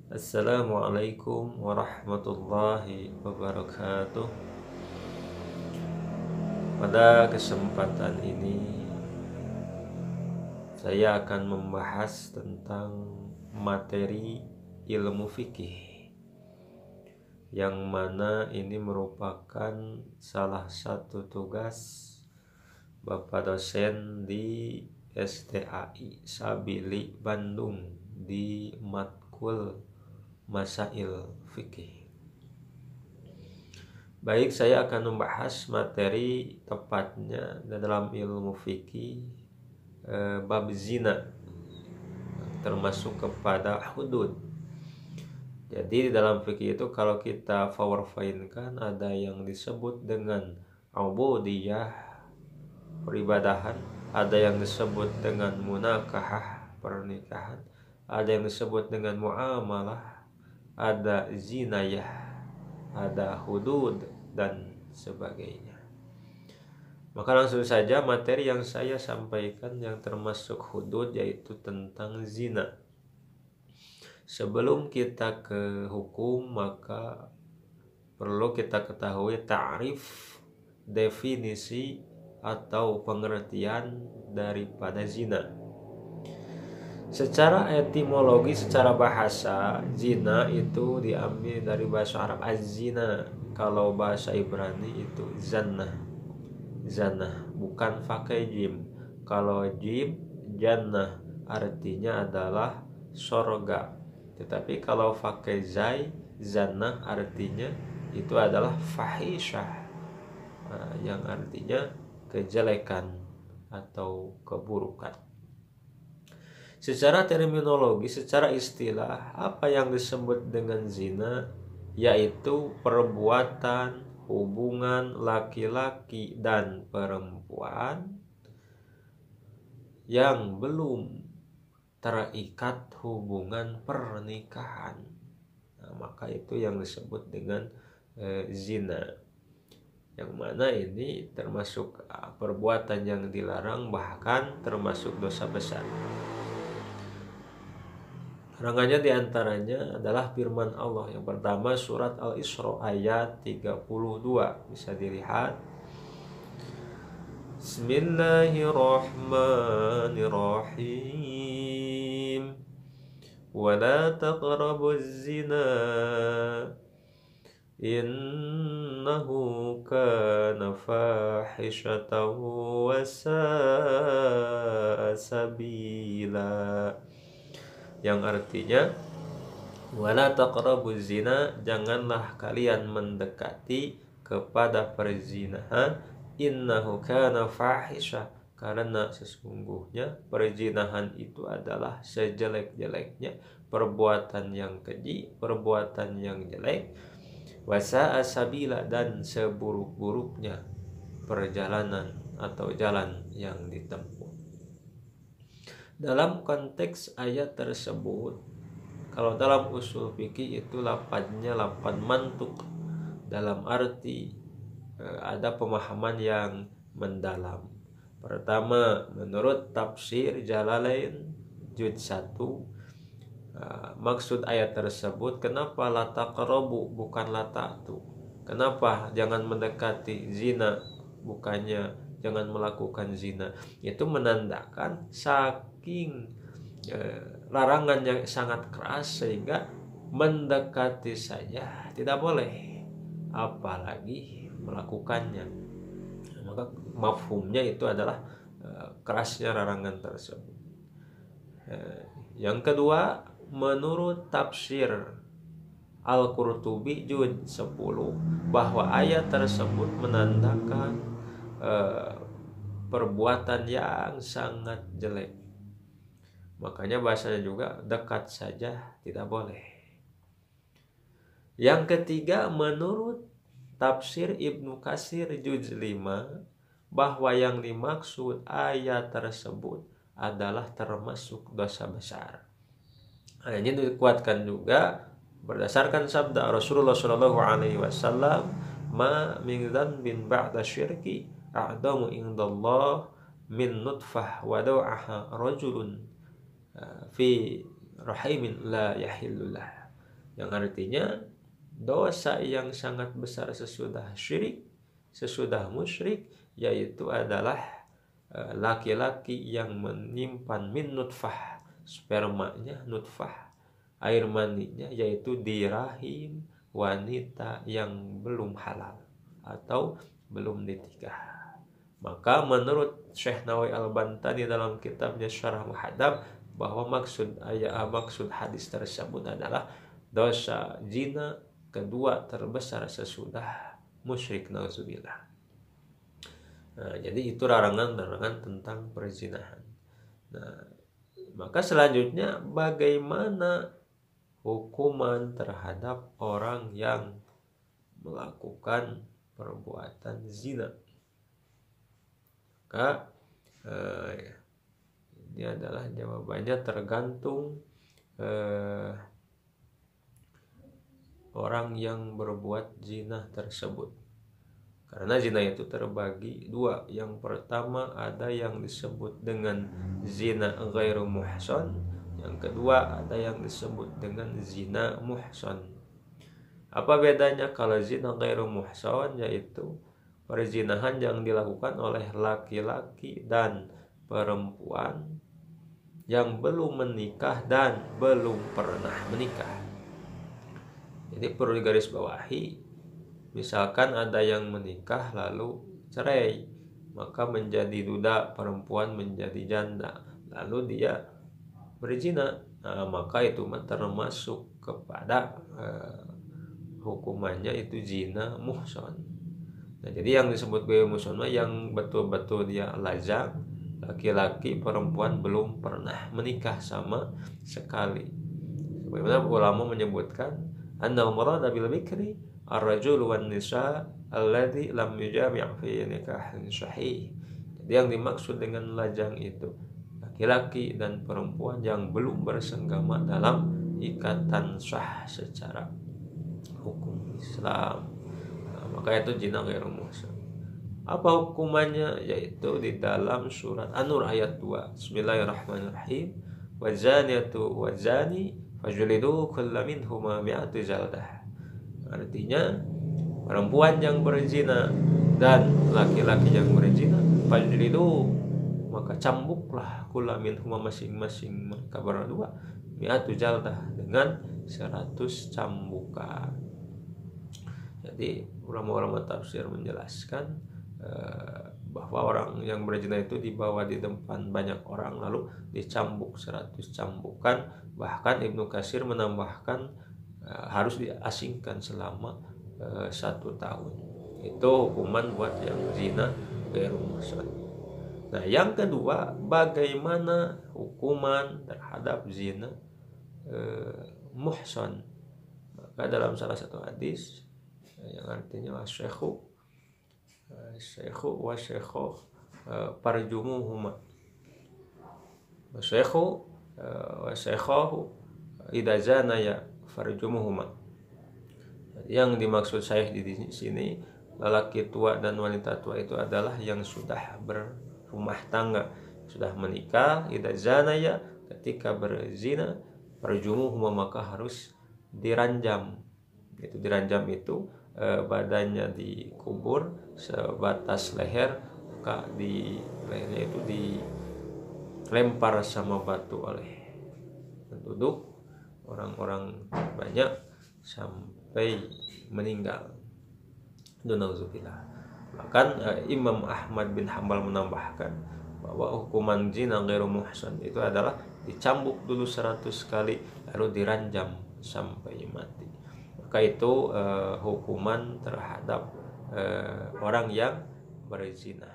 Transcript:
Assalamualaikum warahmatullahi wabarakatuh. Pada kesempatan ini saya akan membahas tentang materi ilmu fikih, yang mana ini merupakan salah satu tugas Bapak dosen di STAI Sabili Bandung di matkul Masail Fikih. Baik, saya akan membahas materi tepatnya dalam ilmu fikih bab zina, termasuk kepada hudud. Jadi dalam fikih itu kalau kita powerfinekan, ada yang disebut dengan ubudiyah, peribadahan, ada yang disebut dengan munakahah, pernikahan, ada yang disebut dengan muamalah, ada zinayah, ada hudud, dan sebagainya. Maka langsung saja materi yang saya sampaikan yang termasuk hudud, yaitu tentang zina. Sebelum kita ke hukum, maka perlu kita ketahui ta'rif, definisi atau pengertian daripada zina. Secara etimologi, secara bahasa, zina itu diambil dari bahasa Arab az-zina. Kalau bahasa Ibrani itu zannah. Zannah bukan pakai jim. Kalau jim, jannah, artinya adalah sorga. Tetapi kalau pakai zai, zannah, artinya itu adalah fahisyah, yang artinya kejelekan atau keburukan. Secara terminologi, secara istilah, apa yang disebut dengan zina, yaitu perbuatan hubungan laki-laki dan perempuan yang belum terikat hubungan pernikahan. Maka itu yang disebut dengan zina, yang mana ini termasuk perbuatan yang dilarang, bahkan termasuk dosa besar. Larangannya diantaranya adalah firman Allah. Yang pertama surat Al-Isra ayat 32, bisa dilihat. Bismillahirrahmanirrahim. Wala taqrabuz zina innahu kana fahishatan wa sa'a sabila, yang artinya wala taqrabuz zina, janganlah kalian mendekati kepada perzinahan, innahu kana fahisha, karena sesungguhnya perzinahan itu adalah sejelek-jeleknya perbuatan yang keji, perbuatan yang jelek, wasa'a sabila, dan seburuk-buruknya perjalanan atau jalan yang ditempuh. Dalam konteks ayat tersebut, kalau dalam usul fikih itu lafadznya lafadz mantuk, dalam arti ada pemahaman yang mendalam. Pertama, menurut tafsir Jalalain juz 1, maksud ayat tersebut, kenapa la taqrabu bukan la ta'tu? Kenapa jangan mendekati zina, bukannya jangan melakukan zina? Itu menandakan saking larangan yang sangat keras sehingga mendekati saja tidak boleh, apalagi melakukannya. Maka mafhumnya itu adalah kerasnya larangan tersebut. Yang kedua, menurut tafsir Al-Qurtubi juz 10, bahwa ayat tersebut menandakan perbuatan yang sangat jelek. Makanya bahasanya juga dekat saja tidak boleh. Yang ketiga, menurut tafsir Ibnu Katsir juz 5, bahwa yang dimaksud ayat tersebut adalah termasuk dosa besar. Ini dikuatkan juga berdasarkan sabda Rasulullah Shallallahu Alaihi Wasallam, ma min dzanbin ba'da syirki a'damu indallah min nutfah wada'aha rajulun fi rahimin la yahillullah. yang artinya dosa yang sangat besar sesudah syirik, sesudah musyrik, yaitu adalah laki-laki yang menyimpan min nutfah, spermanya nutfah, air maninya, yaitu di rahim wanita yang belum halal atau belum dinikah. Maka menurut Syekh Nawawi Al-Bantani dalam kitabnya Syarah Muhadzab, bahwa maksud hadis tersebut adalah dosa zina kedua terbesar sesudah musyrik, nauzubillah. Nah, jadi itu larangan-larangan tentang perzinahan. Nah, maka selanjutnya bagaimana hukuman terhadap orang yang melakukan perbuatan zina? Maka ini adalah jawabannya tergantung orang yang berbuat zina tersebut. Karena zina itu terbagi dua. Yang pertama ada yang disebut dengan zina ghairu muhsan, yang kedua ada yang disebut dengan zina muhsan. Apa bedanya kalau zina ghairu muhsan? Yaitu perzinahan yang dilakukan oleh laki-laki dan perempuan yang belum menikah dan belum pernah menikah. Jadi perlu digarisbawahi, misalkan ada yang menikah lalu cerai, maka menjadi duda, perempuan menjadi janda, lalu dia berzina, maka itu termasuk kepada hukumannya itu zina muhsan. Nah, jadi yang disebut ghairu muhsan yang betul-betul dia lajang, laki-laki, perempuan belum pernah menikah sama sekali. Sebagaimana ulama menyebutkan annal murada bil bikri ar-rajul wan nisa alladhi lam yujami' fi nikahin sahih. Jadi yang dimaksud dengan lajang itu laki-laki dan perempuan yang belum bersenggama dalam ikatan sah secara hukum Islam. Maka itu zina ghairu muhsan. Apa hukumannya? Yaitu di dalam surat An-Nur ayat 2. Bismillahirrahmanirrahim. Wazaniyatu wazani fajlidu kulla minhuma mi'atu jaldah. Artinya perempuan yang berzina dan laki-laki yang berzina, fajlidu, maka cambuklah kulla minhuma, masing-masing mereka berdua, mi'atu jaldah, dengan 100 cambukan. Jadi ulama-ulama tafsir menjelaskan bahwa orang yang berzina itu dibawa di depan banyak orang lalu dicambuk 100 cambukan. Bahkan Ibnu Katsir menambahkan harus diasingkan selama 1 tahun. Itu hukuman buat yang zina ghairu muhsan. Nah, yang kedua, bagaimana hukuman terhadap zina muhsan? Maka dalam salah satu hadis yang artinya syekhu wa syekhu parjumuhuma, syekhu wa syekhahu idza zanaya farjumuhuma. Yang dimaksud syekh di sini lelaki tua dan wanita tua itu adalah yang sudah berumah tangga, sudah menikah. Idza zanaya, ketika berzina, farjumuhuma, maka harus diranjam. Itu diranjam itu badannya dikubur sebatas leher, maka di lehernya itu dilempar sama batu oleh penduduk, orang-orang banyak, sampai meninggal. Nauzubillah. Bahkan Imam Ahmad bin Hambal menambahkan bahwa hukuman zina ghairu muhsan itu adalah dicambuk dulu 100 kali lalu diranjam sampai mati. Maka itu hukuman terhadap orang yang berzina.